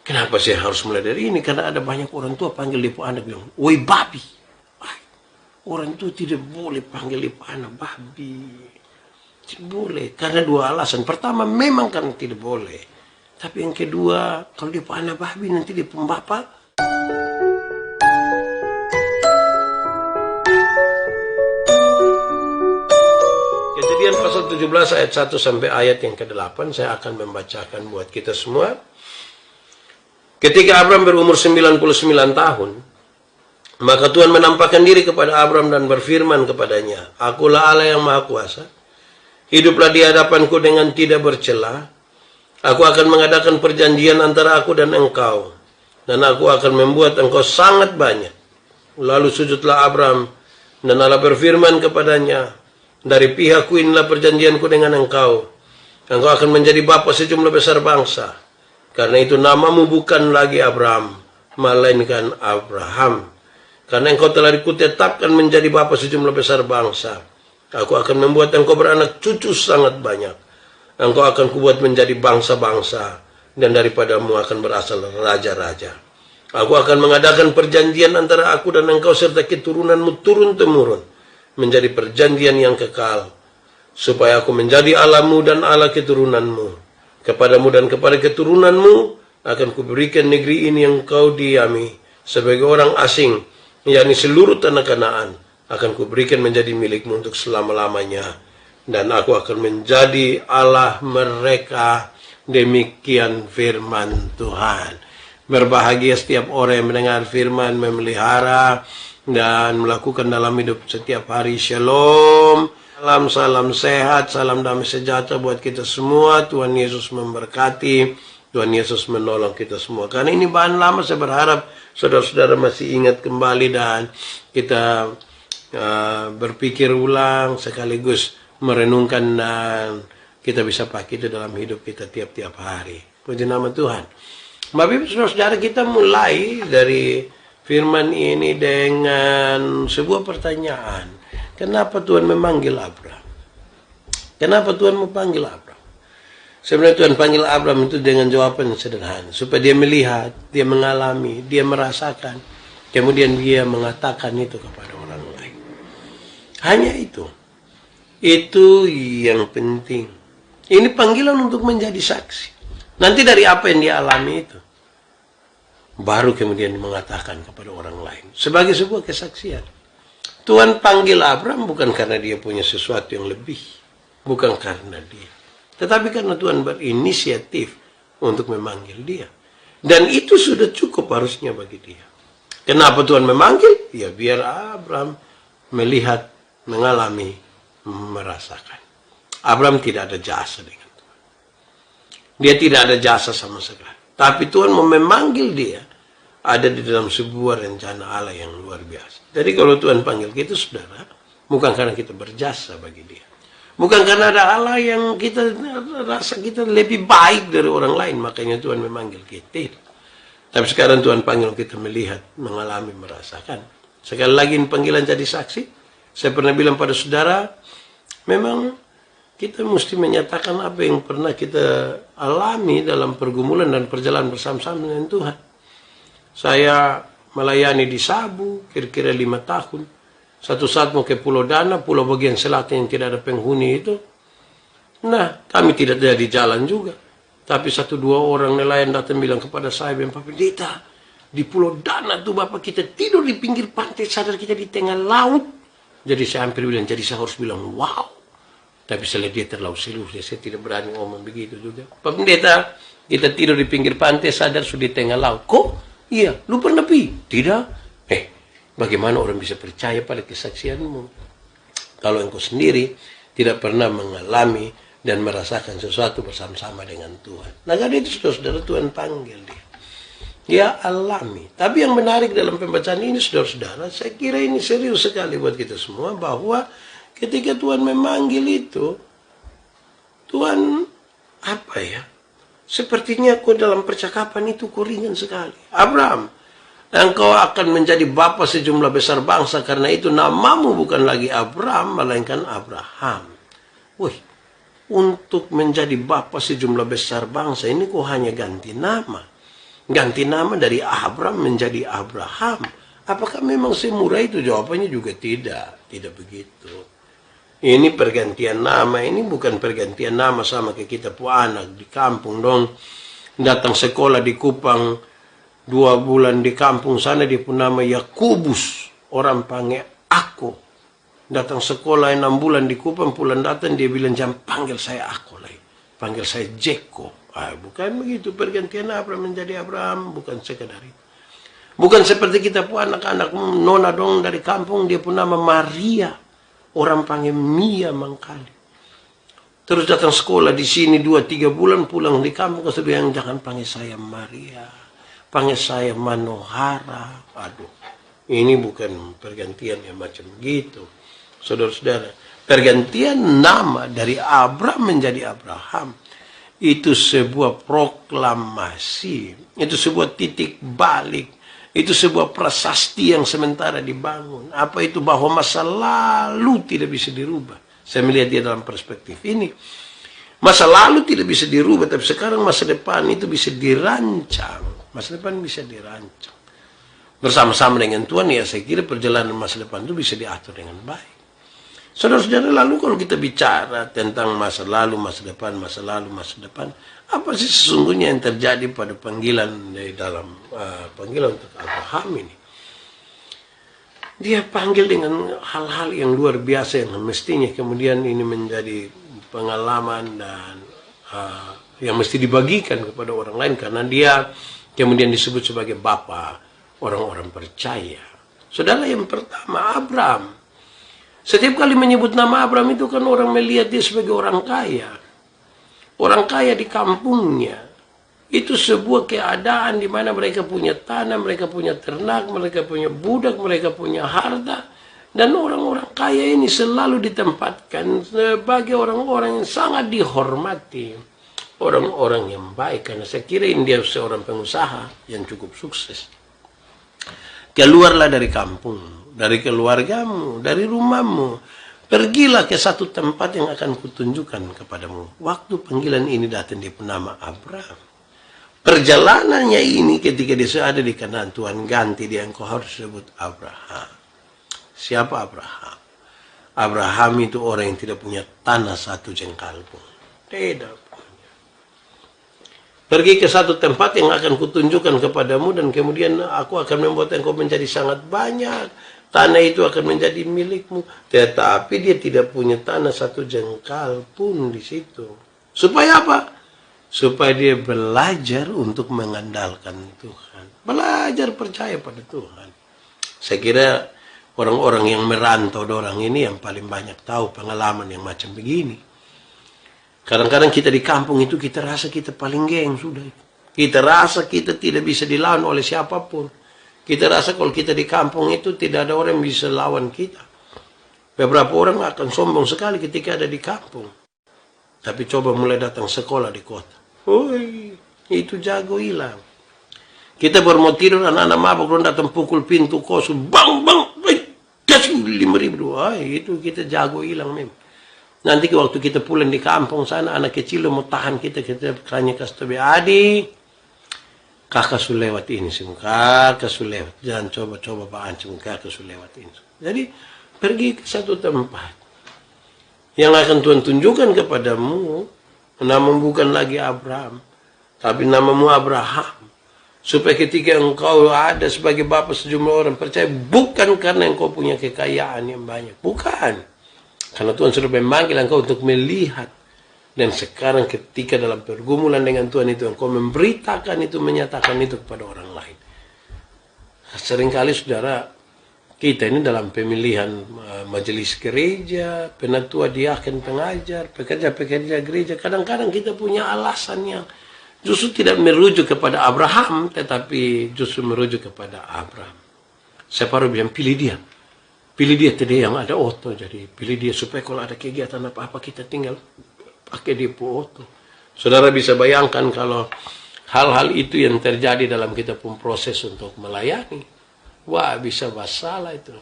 Kenapa saya harus mulai dari ini? Karena ada banyak orang tua panggil dia anak bilang, woi babi. Orang tua tidak boleh panggil dia anak babi. Tidak boleh. Karena dua alasan. Pertama, memang karena tidak boleh. Tapi yang kedua, kalau dia anak babi nanti dia pembapak. Kejadian pasal 17 ayat 1 sampai ayat yang ke-8 saya akan membacakan buat kita semua. Ketika Abram berumur 99 tahun, maka Tuhan menampakkan diri kepada Abram dan berfirman kepadanya, Akulah Allah yang Maha Kuasa, hiduplah di hadapanku dengan tidak bercela. Aku akan mengadakan perjanjian antara aku dan engkau, dan aku akan membuat engkau sangat banyak. Lalu sujudlah Abram, dan Allah berfirman kepadanya, Dari pihakku inilah perjanjianku dengan engkau. Engkau akan menjadi bapa sejumlah besar bangsa. Karena itu namamu bukan lagi Abram, melainkan Abraham. Karena engkau telah dikutetapkan menjadi bapa sejumlah besar bangsa. Aku akan membuat engkau beranak cucu sangat banyak. Engkau akan kubuat menjadi bangsa-bangsa, dan daripadamu akan berasal raja-raja. Aku akan mengadakan perjanjian antara aku dan engkau serta keturunanmu turun-temurun, menjadi perjanjian yang kekal, supaya aku menjadi Allahmu dan Allah keturunanmu. Kepadamu dan kepada keturunanmu akan kuberikan negeri ini yang kau diami sebagai orang asing, yakni seluruh tanah Kanaan akan kuberikan menjadi milikmu untuk selama-lamanya, dan aku akan menjadi Allah mereka. Demikian firman Tuhan. Berbahagia setiap orang yang mendengar firman, memelihara dan melakukan dalam hidup setiap hari. Shalom. Salam sehat, salam damai sejahtera buat kita semua. Tuhan Yesus memberkati, Tuhan Yesus menolong kita semua. Karena ini bahan lama, saya berharap saudara-saudara masih ingat kembali dan kita berpikir ulang sekaligus merenungkan dan kita bisa pakai itu dalam hidup kita tiap-tiap hari. Puji nama Tuhan. Bapak Ibu saudara-saudara, kita mulai dari firman ini dengan sebuah pertanyaan. Kenapa Tuhan memanggil Abram? Kenapa Tuhan memanggil Abram? Sebenarnya Tuhan panggil Abram itu dengan jawaban yang sederhana. Supaya dia melihat, dia mengalami, dia merasakan. Kemudian dia mengatakan itu kepada orang lain. Hanya itu. Itu yang penting. Ini panggilan untuk menjadi saksi. Nanti dari apa yang dia alami itu, baru kemudian mengatakan kepada orang lain. Sebagai sebuah kesaksian. Tuhan panggil Abram bukan karena dia punya sesuatu yang lebih. Bukan karena dia. Tetapi karena Tuhan berinisiatif untuk memanggil dia. Dan itu sudah cukup harusnya bagi dia. Kenapa Tuhan memanggil? Ya biar Abram melihat, mengalami, merasakan. Abram tidak ada jasa dengan Tuhan. Dia tidak ada jasa sama sekali. Tapi Tuhan mau memanggil dia ada di dalam sebuah rencana Allah yang luar biasa. Jadi kalau Tuhan panggil kita, saudara, bukan karena kita berjasa bagi dia. Bukan karena ada Allah yang kita rasa kita lebih baik dari orang lain, makanya Tuhan memanggil kita. Tapi sekarang Tuhan panggil kita melihat, mengalami, merasakan. Sekali lagi panggilan jadi saksi. Saya pernah bilang pada saudara, memang kita mesti menyatakan apa yang pernah kita alami dalam pergumulan dan perjalanan bersama-sama dengan Tuhan. Saya melayani di Sabu kira-kira 5 tahun. Satu saat mau ke Pulau Dana, pulau bagian selatan yang tidak ada penghuni itu. Nah, kami tidak ada di jalan juga. Tapi 1-2 orang nelayan datang bilang kepada saya, Pak Pendeta, di Pulau Dana tuh Bapak kita tidur di pinggir pantai, sadar kita di tengah laut. Jadi saya hampir bilang, jadi saya harus bilang, wow. Tapi saya lihat dia terlalu serius, saya tidak berani ngomong begitu juga. Pak Pendeta, kita tidur di pinggir pantai, sadar sudah di tengah laut. Kok? Iya, lu pernah pergi? Tidak. Bagaimana orang bisa percaya pada kesaksianmu? Kalau engkau sendiri tidak pernah mengalami dan merasakan sesuatu bersama-sama dengan Tuhan. Nah, karena itu saudara-saudara Tuhan panggil dia. Dia alami. Tapi yang menarik dalam pembacaan ini, saudara-saudara, saya kira ini serius sekali buat kita semua, bahwa ketika Tuhan memanggil itu, Tuhan apa ya? Sepertinya kau dalam percakapan itu kau ringan sekali. Abram, engkau akan menjadi bapa sejumlah besar bangsa, karena itu namamu bukan lagi Abram, melainkan Abraham. Wih, untuk menjadi bapa sejumlah besar bangsa ini kau hanya ganti nama. ganti nama dari Abram menjadi Abraham. Apakah memang semurah itu? Jawabannya juga tidak begitu. Ini pergantian nama, ini bukan pergantian nama sama kayak kita punya anak di kampung dong. Datang sekolah di Kupang, 2 bulan di kampung sana dia punya nama Yakubus, orang panggil aku. Datang sekolah 6 bulan di Kupang, pulang datang dia bilang jangan panggil saya aku lagi, panggil saya Jeko. Bukan begitu pergantian Abraham menjadi Abraham, bukan sekadar itu. Bukan seperti kita punya anak-anak nona dong dari kampung, dia punya nama Maria, orang panggil Mia Mangkali. Terus datang sekolah di sini 2-3 bulan, pulang di kampung ke yang jangan panggil saya Maria, panggil saya Manohara. Aduh, ini bukan pergantian yang macam gitu. Saudara-saudara, pergantian nama dari Abraham menjadi Abraham itu sebuah proklamasi, itu sebuah titik balik, itu sebuah prasasti yang sementara dibangun. Apa itu? Bahwa masa lalu tidak bisa dirubah. Saya melihat dia dalam perspektif ini. Masa lalu tidak bisa dirubah, tapi sekarang masa depan itu bisa dirancang. Masa depan bisa dirancang. Bersama-sama dengan Tuhan, ya saya kira perjalanan masa depan itu bisa diatur dengan baik. Saudara-saudara, lalu kalau kita bicara tentang masa lalu, masa depan, masa lalu, masa depan, apa sih sesungguhnya yang terjadi pada panggilan dari dalam panggilan untuk Abraham ini? Dia panggil dengan hal-hal yang luar biasa yang mestinya kemudian ini menjadi pengalaman dan yang mesti dibagikan kepada orang lain, karena dia kemudian disebut sebagai bapa orang-orang percaya. Saudara, yang pertama Abraham. Setiap kali menyebut nama Abraham itu kan orang melihat dia sebagai orang kaya. Orang kaya di kampungnya. Itu sebuah keadaan di mana mereka punya tanah, mereka punya ternak, mereka punya budak, mereka punya harta. Dan orang-orang kaya ini selalu ditempatkan sebagai orang-orang yang sangat dihormati. Orang-orang yang baik. Karena saya kira ini dia seorang pengusaha yang cukup sukses. Keluarlah dari kampung, dari keluargamu, dari rumahmu. Pergilah ke satu tempat yang akan kutunjukkan kepadamu. Waktu panggilan ini datang di nama Abraham. Perjalanannya ini ketika dia ada di kanan Tuhan ganti dia, engkau harus sebut Abraham. Siapa Abraham? Abraham itu orang yang tidak punya tanah satu jengkal pun. Tidak. Pergi ke satu tempat yang akan kutunjukkan kepadamu dan kemudian aku akan membuat engkau menjadi sangat banyak. Tanah itu akan menjadi milikmu. Tetapi dia tidak punya tanah satu jengkal pun di situ. Supaya apa? Supaya dia belajar untuk mengandalkan Tuhan. Belajar percaya pada Tuhan. Saya kira orang-orang yang merantau orang ini yang paling banyak tahu pengalaman yang macam begini. Kadang-kadang kita di kampung itu kita rasa kita paling geng sudah. Kita rasa kita tidak bisa dilawan oleh siapapun. Kita rasa kalau kita di kampung itu tidak ada orang yang bisa lawan kita. Beberapa orang akan sombong sekali ketika ada di kampung. Tapi coba mulai datang sekolah di kota. Woi, itu jago hilang. Kita baru mau tidur, anak-anak mabuk datang pukul pintu kos, bang, kasih 5.000. Itu kita jago hilang memang. Nanti waktu kita pulang di kampung sana, anak kecil mau tahan kita hanya kasih tahu, adik, kakak sudah lewat ini semua, kakak sudah lewat, jangan coba-coba baancam, kakak sudah lewat ini. Jadi pergi ke satu tempat yang akan Tuhan tunjukkan kepadamu, namamu bukan lagi Abraham, tapi namamu Abraham. Supaya ketika engkau ada sebagai bapa sejumlah orang percaya, bukan karena engkau punya kekayaan yang banyak, bukan. Karena Tuhan sudah memanggil engkau untuk melihat. Dan sekarang ketika dalam pergumulan dengan Tuhan itu, engkau memberitakan itu, menyatakan itu kepada orang lain. Seringkali saudara, kita ini dalam pemilihan majelis gereja, penatua diaken pengajar, pekerja-pekerja gereja, kadang-kadang kita punya alasan yang justru tidak merujuk kepada Abraham, tetapi justru merujuk kepada Abraham. Saya baru bilang, pilih dia. Pilih dia tadi yang ada oto, jadi pilih dia supaya kalau ada kegiatan apa-apa kita tinggal pakai depo oto. Saudara bisa bayangkan kalau hal-hal itu yang terjadi dalam kita pun proses untuk melayani. Wah, bisa masalah itu.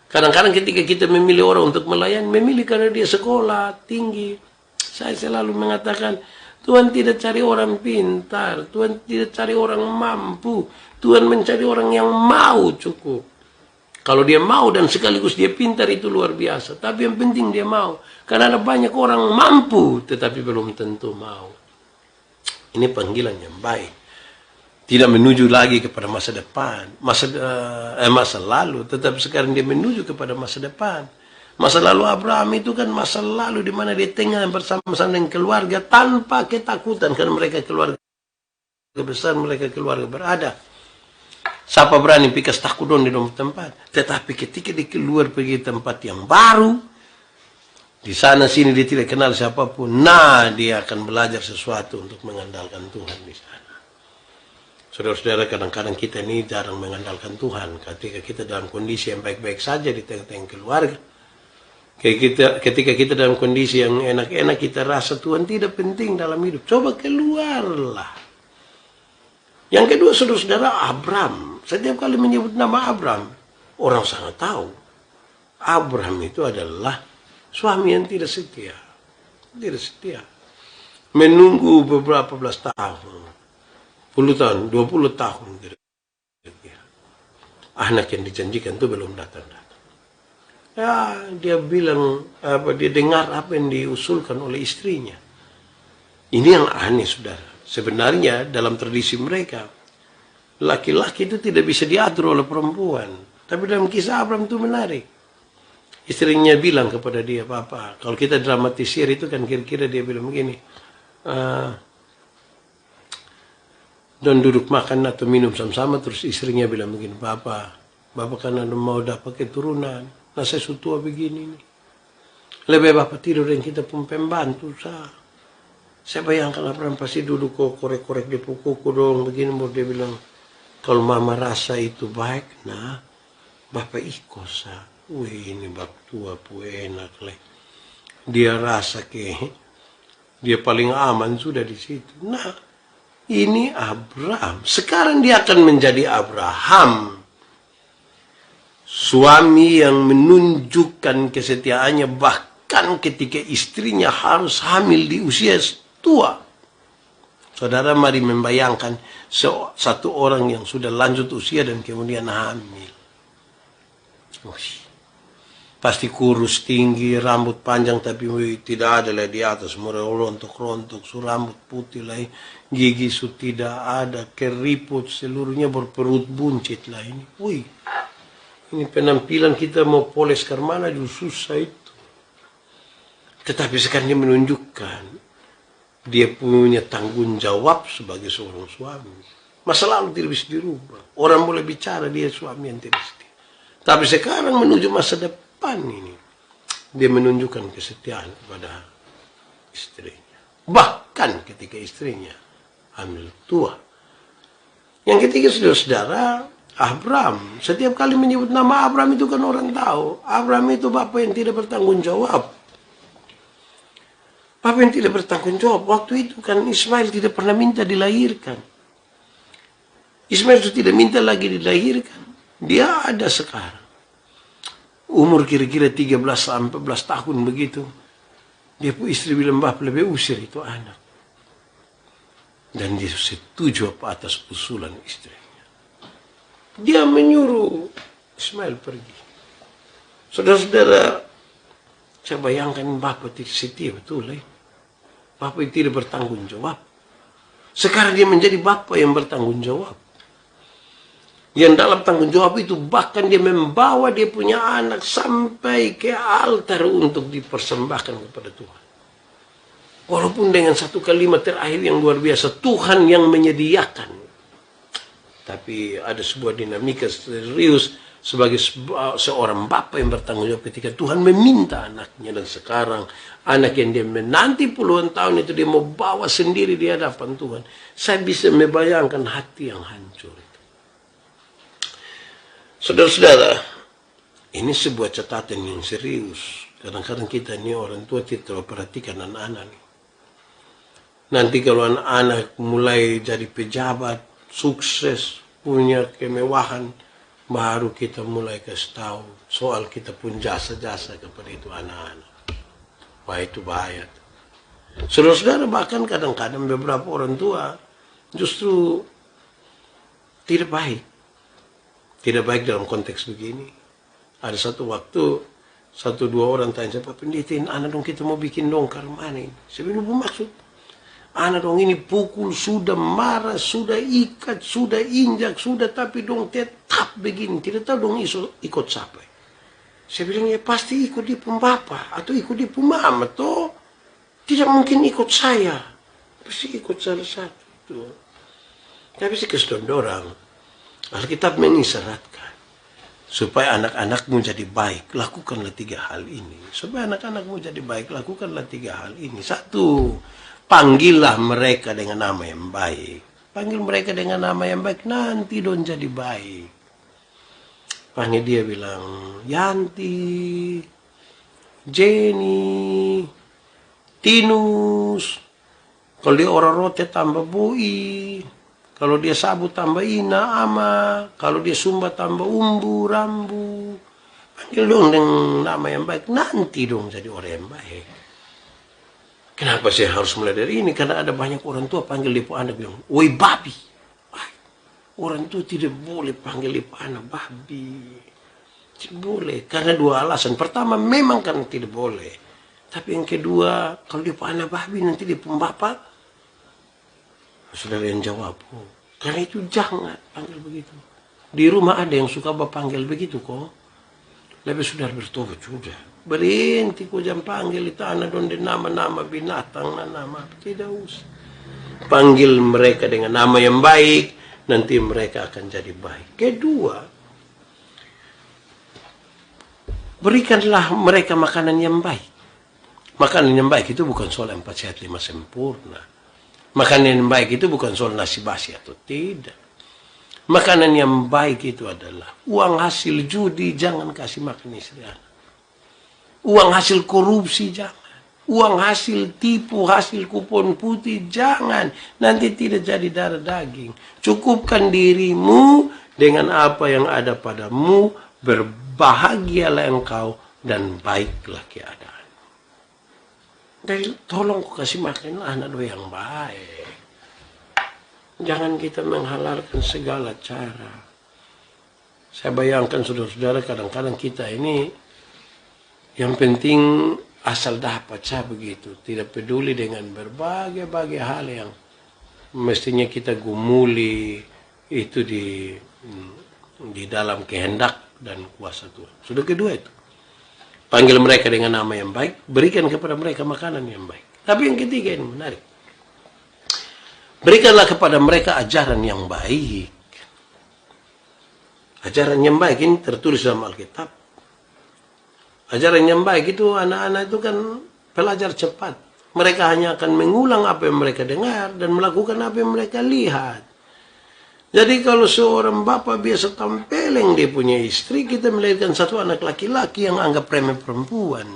Kadang-kadang ketika kita memilih orang untuk melayani, memilih karena dia sekolah tinggi. Saya selalu mengatakan, Tuhan tidak cari orang pintar, Tuhan tidak cari orang mampu, Tuhan mencari orang yang mau cukup. Kalau dia mau dan sekaligus dia pintar itu luar biasa. Tapi yang penting dia mau. Karena ada banyak orang mampu tetapi belum tentu mau. Ini panggilan yang baik. Tidak menuju lagi kepada masa depan, masa lalu, tetapi sekarang dia menuju kepada masa depan. Masa lalu Abraham itu kan masa lalu di mana dia tengah bersama-sama dengan keluarga tanpa ketakutan karena mereka keluarga besar, mereka keluarga berada. Siapa berani pikas takut dong di tempat. Tetapi ketika dia keluar pergi tempat yang baru, di sana sini dia tidak kenal siapapun. Nah, dia akan belajar sesuatu untuk mengandalkan Tuhan di sana. Saudara-saudara, kadang-kadang kita ini jarang mengandalkan Tuhan. Ketika kita dalam kondisi yang baik-baik saja di tengah-tengah keluarga. Ketika kita dalam kondisi yang enak-enak, kita rasa Tuhan tidak penting dalam hidup. Coba keluarlah. Yang kedua, saudara-saudara, Abraham. Setiap kali menyebut nama Abraham, orang sangat tahu. Abraham itu adalah suami yang tidak setia. Tidak setia. Menunggu beberapa belas tahun. 10 tahun, 20 tahun. Anak yang dijanjikan itu belum datang-datang. Ya, dia bilang, dia dengar apa yang diusulkan oleh istrinya. Ini yang aneh, saudara. Sebenarnya dalam tradisi mereka, laki-laki itu tidak bisa diatur oleh perempuan. Tapi dalam kisah Abraham itu menarik. Istrinya bilang kepada dia, Papa, kalau kita dramatisir itu kan kira-kira dia bilang begini, dan duduk makan atau minum sama-sama, terus istrinya bilang begini, Bapak kan mau dapat keturunan, nah saya sudah tua begini nih. Lebih Bapak tidur dan kita pun pembantu saya bayangkan Abraham pasti duduk kok korek-korek di pukuku dong begini, mau dia bilang, kalau mama rasa itu baik, nah Bapak ikut wih ini bab tua pu enak leh. Dia rasa dia paling aman sudah di situ. Nah, ini Abraham. Sekarang dia akan menjadi Abraham. Suami yang menunjukkan kesetiaannya bahkan ketika istrinya harus hamil di usia tua. Saudara, mari membayangkan satu orang yang sudah lanjut usia dan kemudian hamil. Pasti kurus, tinggi, rambut panjang, tapi tidak ada lah di atas, rontok-rontok, rambut putih lah, gigi tidak ada, keriput, seluruhnya berperut buncit lah ini. Ini penampilan kita mau poles ke mana juga susah itu. Tetapi sekarang dia menunjukkan dia punya tanggung jawab sebagai seorang suami. Masa lalu tidak bisa dirubah. Orang boleh bicara dia suami yang tidak setia. Tapi sekarang menuju masa depan ini, dia menunjukkan kesetiaan kepada istrinya. Bahkan ketika istrinya hamil tua. Yang ketiga, saudara-saudara, Abraham. Setiap kali menyebut nama Abraham itu kan orang tahu. Abraham itu bapak yang tidak bertanggung jawab. Bapak yang tidak bertanggung jawab. Waktu itu kan Ismail tidak pernah minta dilahirkan. Ismail itu tidak minta lagi dilahirkan. Dia ada sekarang. Umur kira-kira 13-14 tahun begitu. Dia pun istri bilang, Bapak lebih usir itu anak. Dan dia setuju atas usulan istrinya. Dia menyuruh Ismail pergi. Saudara-saudara, saya bayangkan Bapak tidak setia betul. Bapak tidak bertanggung jawab. Sekarang dia menjadi Bapak yang bertanggung jawab. Yang dalam tanggung jawab itu bahkan dia membawa dia punya anak sampai ke altar untuk dipersembahkan kepada Tuhan. Walaupun dengan satu kalimat terakhir yang luar biasa, Tuhan yang menyediakan. Tapi ada sebuah dinamika serius sebagai seorang bapak yang bertanggung jawab ketika Tuhan meminta anaknya. Dan sekarang anak yang dia menanti puluhan tahun itu dia mau bawa sendiri di hadapan Tuhan. Saya bisa membayangkan hati yang hancur. Saudara-saudara, ini sebuah catatan yang serius. Kadang-kadang kita ini orang tua tidak terlalu perhatikan anak-anak. Nanti kalau anak-anak mulai jadi pejabat, sukses, punya kemewahan, baru kita mulai kasih tahu soal kita pun jasa-jasa kepada itu anak-anak. Wah, itu bahaya. Saudara-saudara, bahkan kadang-kadang beberapa orang tua justru tidak baik. Tidak baik dalam konteks begini. Ada satu waktu, 1-2 orang tanya, Pak Pendeta, anak dong kita mau bikin dongkar mana ini? Saya bilang, maksud, anak dong ini pukul, sudah marah, sudah ikat, sudah injak, sudah, tapi dong tetap begini. Tidak tahu dong ikut siapa. Saya bilang, ya pasti ikut di pembapa, atau ikut di pemama, toh. Tidak mungkin ikut saya. Pasti ikut salah satu. Tapi sih kesedon orang. Alkitab mengisyaratkan. Supaya anak-anakmu jadi baik, lakukanlah 3 hal ini. Supaya anak-anakmu jadi baik, lakukanlah 3 hal ini. 1, panggillah mereka dengan nama yang baik. Panggil mereka dengan nama yang baik, nanti dong jadi baik. Panggil dia bilang, Yanti, Jenny, Tinus. Kalau dia orang rote tambah Bui. Kalau dia Sabu tambah Ina, Ama. Kalau dia Sumba tambah Umbu, Rambu. Panggil dong dengan nama yang baik. Nanti dong jadi orang yang baik. Kenapa saya harus mulai dari ini? Karena ada banyak orang tua panggil lipu anak bilang, woi babi. Orang tua tidak boleh panggil lipu anak babi. Tidak boleh. Karena 2 alasan. Pertama, memang karena tidak boleh. Tapi yang kedua, kalau dia anak babi nanti dia pembapa, saudara yang jawab, karena itu jangan panggil begitu. Di rumah ada yang suka panggil begitu kok. Lebih sudah bertobat sudah. Berhenti kok jangan panggil itu anak don nama-nama binatang, nama tidak usah. Panggil mereka dengan nama yang baik, nanti mereka akan jadi baik. Kedua, berikanlah mereka makanan yang baik. Makanan yang baik itu bukan soal 4 sehat 5 sempurna. Makanan yang baik itu bukan soal nasi basi atau tidak. Makanan yang baik itu adalah uang hasil judi jangan kasih makan istri anak. Uang hasil korupsi jangan. Uang hasil tipu, hasil kupon putih jangan. Nanti tidak jadi darah daging. Cukupkan dirimu dengan apa yang ada padamu. Berbahagialah engkau dan baiklah keadaan. Jadi tolong kasih makan anak yang baik. Jangan kita menghalalkan segala cara. Saya bayangkan saudara-saudara kadang-kadang kita ini yang penting asal dapat saya begitu. Tidak peduli dengan berbagai hal yang mestinya kita gumuli itu di dalam kehendak dan kuasa Tuhan. Sudah kedua itu. Panggil mereka dengan nama yang baik, berikan kepada mereka makanan yang baik. Tapi yang ketiga ini menarik. Berikanlah kepada mereka ajaran yang baik. Ajaran yang baik ini tertulis dalam Alkitab. Ajaran yang baik itu anak-anak itu kan pelajar cepat. Mereka hanya akan mengulang apa yang mereka dengar dan melakukan apa yang mereka lihat. Jadi kalau seorang bapak biasa tampeleng dia punya istri, kita melahirkan satu anak laki-laki yang anggap remeh perempuan.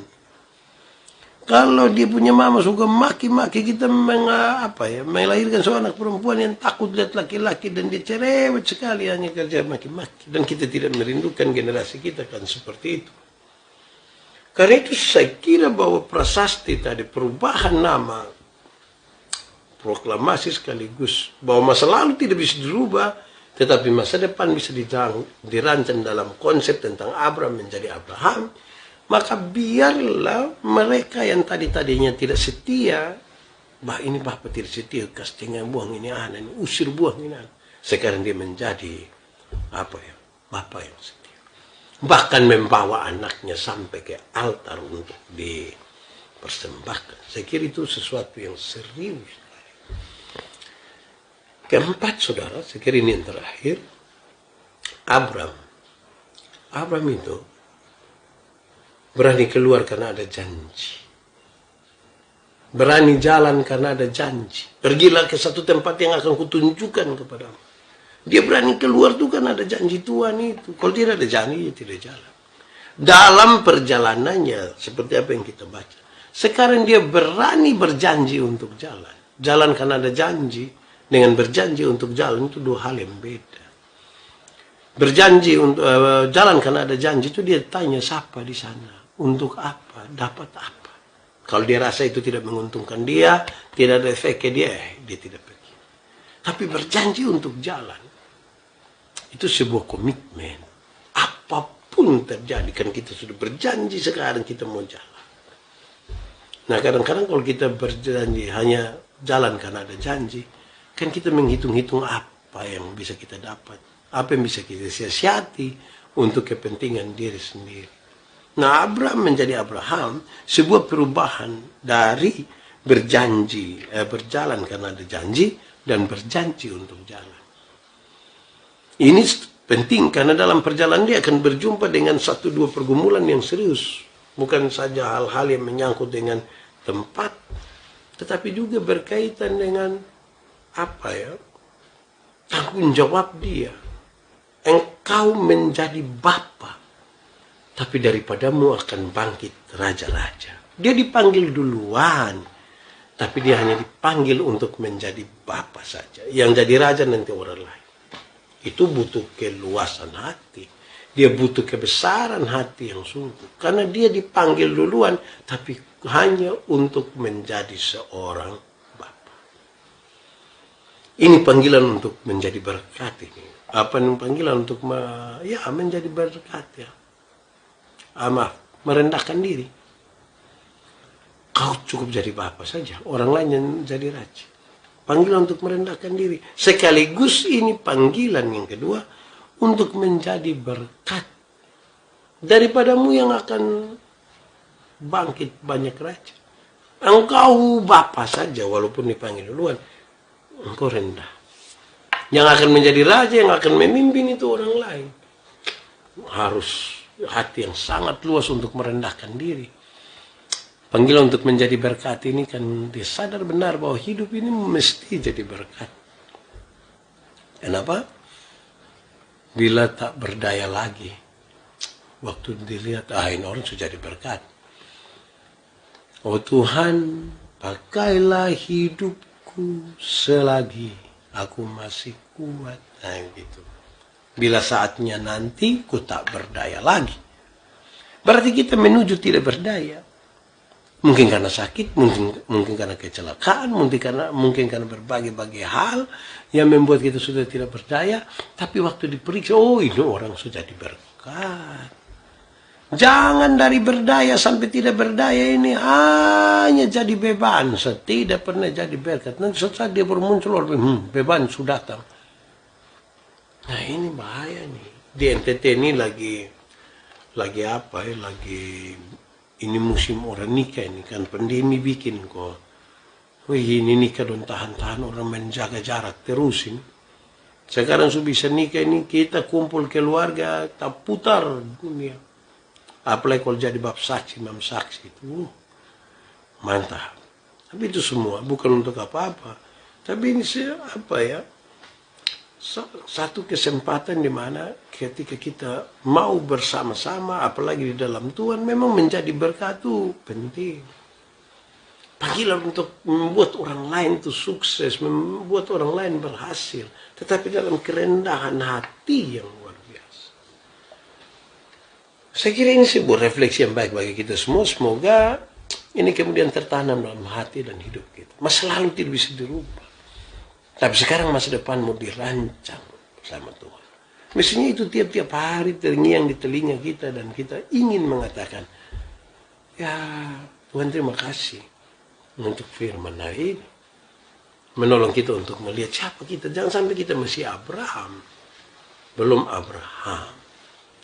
Kalau dia punya mama suka maki-maki, kita melahirkan seorang anak perempuan yang takut lihat laki-laki dan dia cerewet sekali hanya kerja maki-maki. Dan kita tidak merindukan generasi kita kan seperti itu. Karena itu saya kira bahwa prasasti tadi perubahan nama, proklamasi sekaligus bahwa masa lalu tidak bisa dirubah, tetapi masa depan bisa dirancang dalam konsep tentang Abraham menjadi Abraham. Maka biarlah mereka yang tadinya tidak setia, ini bapak tidak setia, kasih buang ini anak, ini usir buang ini anak. Sekarang dia menjadi bapak yang setia. Bahkan membawa anaknya sampai ke altar untuk dipersembahkan. Saya kira itu sesuatu yang serius. Keempat, saudara, saya kira ini yang terakhir. Abraham itu berani keluar karena ada janji. Berani jalan karena ada janji. Pergilah ke satu tempat yang akan kutunjukkan kepadamu. Dia berani keluar tuh kan ada janji Tuhan itu. Kalau tidak ada janji, dia tidak jalan. Dalam perjalanannya, seperti apa yang kita baca. Sekarang dia berani berjanji untuk jalan. Jalan karena ada janji. Dengan berjanji untuk jalan itu 2 hal yang beda. Berjanji untuk jalan karena ada janji itu dia tanya siapa di sana. Untuk apa? Dapat apa? Kalau dia rasa itu tidak menguntungkan dia, tidak ada efek ke dia, dia tidak pergi. Tapi berjanji untuk jalan, itu sebuah komitmen. Apapun terjadi, kan kita sudah berjanji sekarang kita mau jalan. Nah kadang-kadang kalau kita berjanji hanya jalan karena ada janji, kan kita menghitung-hitung apa yang bisa kita dapat, apa yang bisa kita siasati untuk kepentingan diri sendiri. Nah Abraham menjadi Abraham, sebuah perubahan dari berjanji, berjalan karena ada janji, dan berjanji untuk jalan. Ini penting karena dalam perjalanan dia akan berjumpa dengan 1-2 pergumulan yang serius. Bukan saja hal-hal yang menyangkut dengan tempat, tetapi juga berkaitan dengan tanggung jawab dia. Engkau menjadi bapa, tapi daripadamu akan bangkit raja-raja. Dia dipanggil duluan, tapi dia hanya dipanggil untuk menjadi bapa saja. Yang jadi raja nanti orang lain. Itu butuh keluasan hati. Dia butuh kebesaran hati yang sungguh. Karena dia dipanggil duluan, tapi hanya untuk menjadi seorang bapa. Ini panggilan untuk menjadi berkat ini. Panggilan untuk menjadi berkat ya. Merendahkan diri. Kau cukup jadi bapa saja, orang lain yang jadi raja. Panggilan untuk merendahkan diri. Sekaligus ini panggilan yang kedua untuk menjadi berkat daripadamu yang akan bangkit banyak raja. Engkau bapa saja walaupun dipanggil duluan, engkau rendah. Yang akan menjadi raja, yang akan memimpin itu orang lain. Harus hati yang sangat luas untuk merendahkan diri. Panggilan untuk menjadi berkat ini kan dia sadar benar bahwa hidup ini mesti jadi berkat. Kenapa? Bila tak berdaya lagi, waktu dilihat, ini orang sudah jadi berkat. Oh Tuhan, pakailah hidupku selagi aku masih kuat. Nah gitu. Bila saatnya nanti ku tak berdaya lagi, berarti kita menuju tidak berdaya. Mungkin karena sakit, mungkin karena kecelakaan, mungkin karena berbagai-bagai hal yang membuat kita sudah tidak berdaya. Tapi waktu diperiksa, ini orang sudah diberkat. Jangan dari berdaya sampai tidak berdaya ini hanya jadi beban, tidak pernah jadi berkat. Nanti saat dia bermuncul, beban sudah datang. Nah ini bahaya nih. Di NTT ini lagi ini musim orang nikah ini kan, pandemi bikin kok. Ini nikah dan tahan-tahan orang menjaga jarak terus ini. Sekarang sudah bisa nikah ini kita kumpul keluarga, tak putar dunia. Apalagi kalau jadi bab saksi, mam saksi itu mantap. Tapi itu semua bukan untuk apa-apa. Tapi ini satu kesempatan di mana ketika kita mau bersama-sama, apalagi di dalam Tuhan, memang menjadi berkat itu penting. Panggilan untuk membuat orang lain itu sukses, membuat orang lain berhasil, tetapi dalam kerendahan hati yang luar biasa. Saya kira ini sebuah refleksi yang baik bagi kita semua. Semoga ini kemudian tertanam dalam hati dan hidup kita. Masa lalu tidak bisa dirubah, tapi sekarang masa depan mau dirancang bersama Tuhan. Mestinya itu tiap-tiap hari terngiang di telinga kita dan kita ingin mengatakan, ya Tuhan terima kasih untuk firman hari ini. Menolong kita untuk melihat siapa kita. Jangan sampai kita masih Abraham, belum Abraham.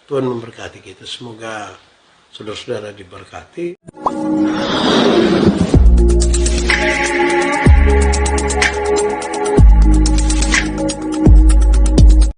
Tuhan memberkati kita. Semoga saudara-saudara diberkati.